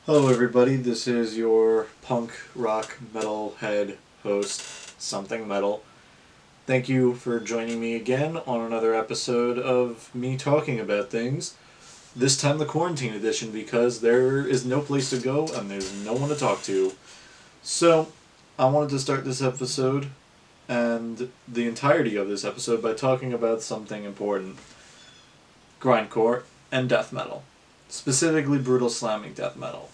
Hello everybody, this is your punk rock metal head host, Something Metal. Thank you for joining me again on another episode of me talking about things. This time the quarantine edition because there is no place to go and there's no one to talk to. So, I wanted to start this episode and the entirety of this episode by talking about something important. Grindcore and death metal. Specifically brutal slamming death metal.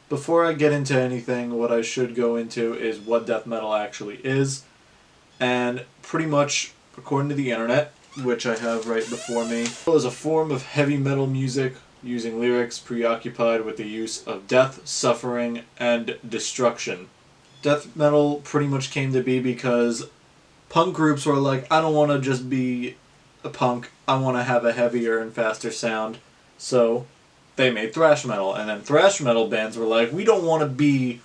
Before I get into anything, what I should go into is what death metal actually is. And pretty much, according to the internet, which I have right before me, it is a form of heavy metal music using lyrics preoccupied with the use of death, suffering, and destruction. Death metal pretty much came to be because punk groups were like, I don't want to just be a punk, I want to have a heavier and faster sound. So they made thrash metal, and then thrash metal bands were like, we don't want to be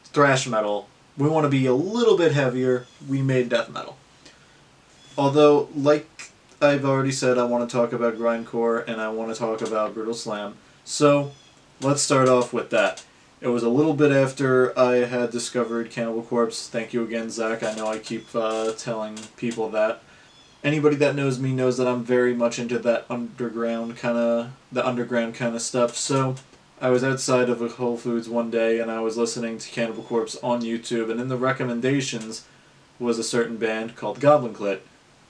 thrash metal, we want to be a little bit heavier, we made death metal. Although, like I've already said, I want to talk about grindcore and I want to talk about brutal slam, so let's start off with that. It was a little bit after I had discovered Cannibal Corpse. Thank you again, Zach. I know I keep telling people that. Anybody that knows me knows that I'm very much into that underground kind of stuff. So I was outside of a Whole Foods one day and I was listening to Cannibal Corpse on YouTube, and in the recommendations was a certain band called Gonilic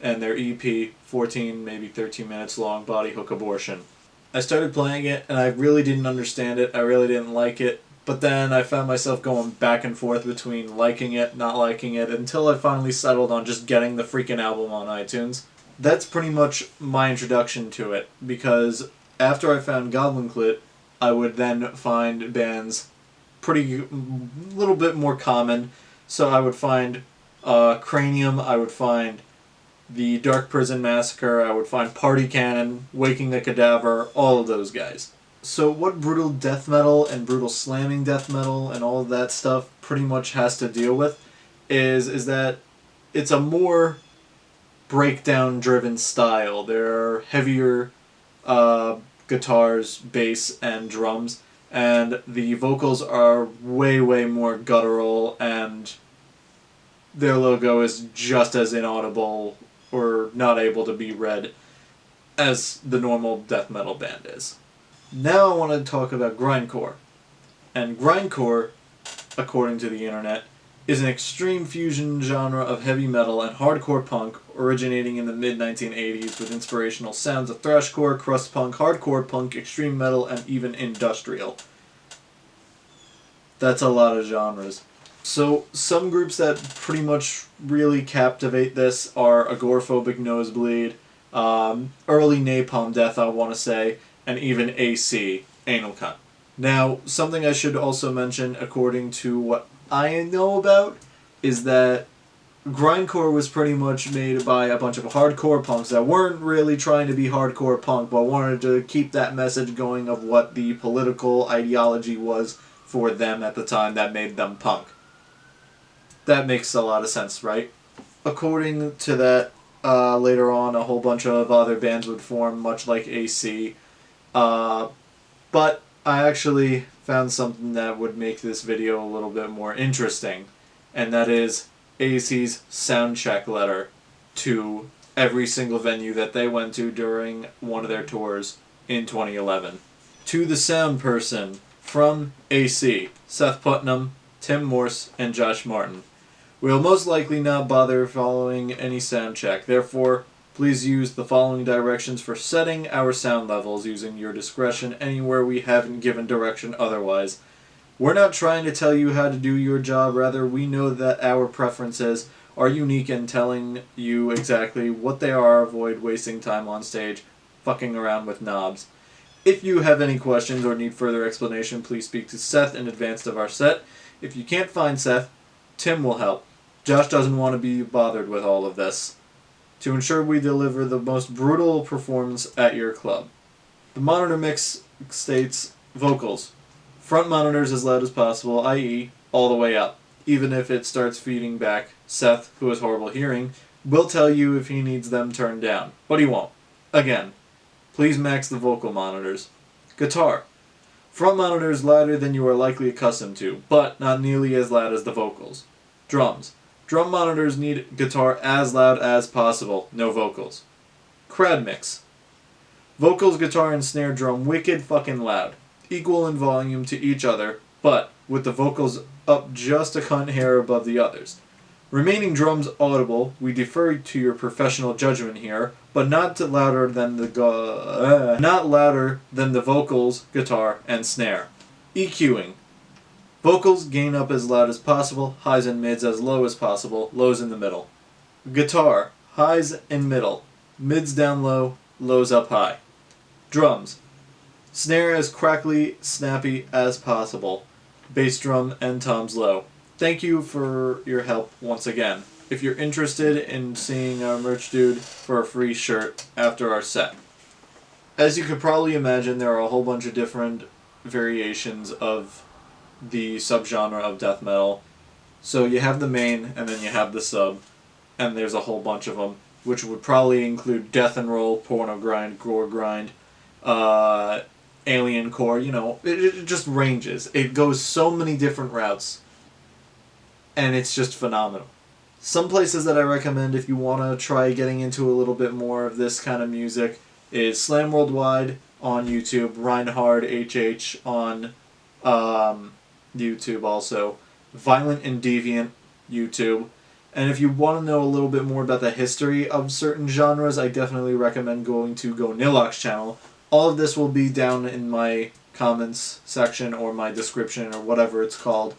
and their EP, 14, maybe 13 minutes long, Body Hook Abortion. I started playing it and I really didn't understand it, I really didn't like it, but then I found myself going back and forth between liking it, not liking it, until I finally settled on just getting the freaking album on iTunes. That's pretty much my introduction to it, because after I found Gonilic, I would then find bands pretty little bit more common. So I would find Cranium, I would find the Dark Prison Massacre, I would find Party Cannon, Waking the Cadaver, all of those guys. So what brutal death metal and brutal slamming death metal and all of that stuff pretty much has to deal with is that it's a more breakdown driven style. There are heavier guitars, bass, and drums, and the vocals are way more guttural, and their logo is just as inaudible or not able to be read as the normal death metal band is. Now I want to talk about grindcore. And grindcore, according to the internet, is an extreme fusion genre of heavy metal and hardcore punk originating in the mid-1980s with inspirational sounds of thrashcore, crust punk, hardcore punk, extreme metal, and even industrial. That's a lot of genres. So some groups that pretty much really captivate this are Agoraphobic Nosebleed, early Napalm Death, I want to say, and even AC, Anal Cunt. Now, something I should also mention, according to what I know about, is that grindcore was pretty much made by a bunch of hardcore punks that weren't really trying to be hardcore punk, but wanted to keep that message going of what the political ideology was for them at the time that made them punk. That makes a lot of sense, right? According to that, later on, a whole bunch of other bands would form, much like AC. But I actually found something that would make this video a little bit more interesting, and that is AC's soundcheck letter to every single venue that they went to during one of their tours in 2011. To the sound person from AC, Seth Putnam, Tim Morse, and Josh Martin. We will most likely not bother following any sound check, therefore please use the following directions for setting our sound levels using your discretion anywhere we haven't given direction otherwise. We're not trying to tell you how to do your job, rather we know that our preferences are unique in telling you exactly what they are. Avoid wasting time on stage fucking around with knobs. If you have any questions or need further explanation, please speak to Seth in advance of our set. If you can't find Seth, Tim will help. Josh doesn't want to be bothered with all of this. To ensure we deliver the most brutal performance at your club. The monitor mix states vocals. Front monitors as loud as possible, i.e. all the way up. Even if it starts feeding back, Seth, who has horrible hearing, will tell you if he needs them turned down. But he won't. Again, please max the vocal monitors. Guitar. Front monitor is louder than you are likely accustomed to, but not nearly as loud as the vocals. Drums. Drum monitors need guitar as loud as possible, no vocals. Crowd mix. Vocals, guitar, and snare drum wicked fucking loud. Equal in volume to each other, but with the vocals up just a cunt hair above the others. Remaining drums audible, we defer to your professional judgment here, but not louder than the vocals, guitar, and snare. EQing. Vocals gain up as loud as possible, highs and mids as low as possible, lows in the middle. Guitar, highs in middle, mids down low, lows up high. Drums, snare as crackly, snappy as possible, bass drum and toms low. Thank you for your help once again. If you're interested in seeing our merch dude for a free shirt after our set. As you could probably imagine, there are a whole bunch of different variations of the subgenre of death metal. So you have the main, and then you have the sub, and there's a whole bunch of them, which would probably include death and roll, porno grind, gore grind, alien core, it just ranges. It goes so many different routes, and it's just phenomenal. Some places that I recommend if you want to try getting into a little bit more of this kind of music is Slam Worldwide on YouTube, Reinhard HH on YouTube also, Violent and Deviant YouTube, and if you want to know a little bit more about the history of certain genres, I definitely recommend going to Gonilic's channel. All of this will be down in my comments section or my description or whatever it's called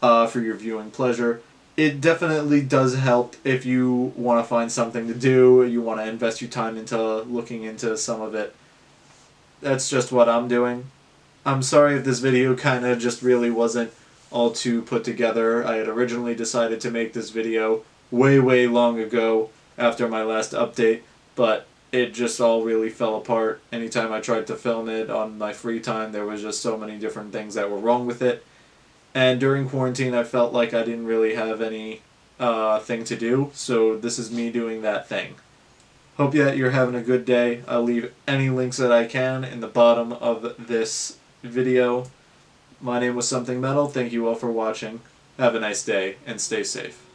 for your viewing pleasure. It definitely does help if you want to find something to do, you want to invest your time into looking into some of it. That's just what I'm doing. I'm sorry if this video kind of just really wasn't all too put together. I had originally decided to make this video way long ago after my last update, but it just all really fell apart. Anytime I tried to film it on my free time, there was just so many different things that were wrong with it. And during quarantine, I felt like I didn't really have any thing to do, so this is me doing that thing. Hope that you're having a good day. I'll leave any links that I can in the bottom of this video. My name was Something Metal. Thank you all for watching. Have a nice day, and stay safe.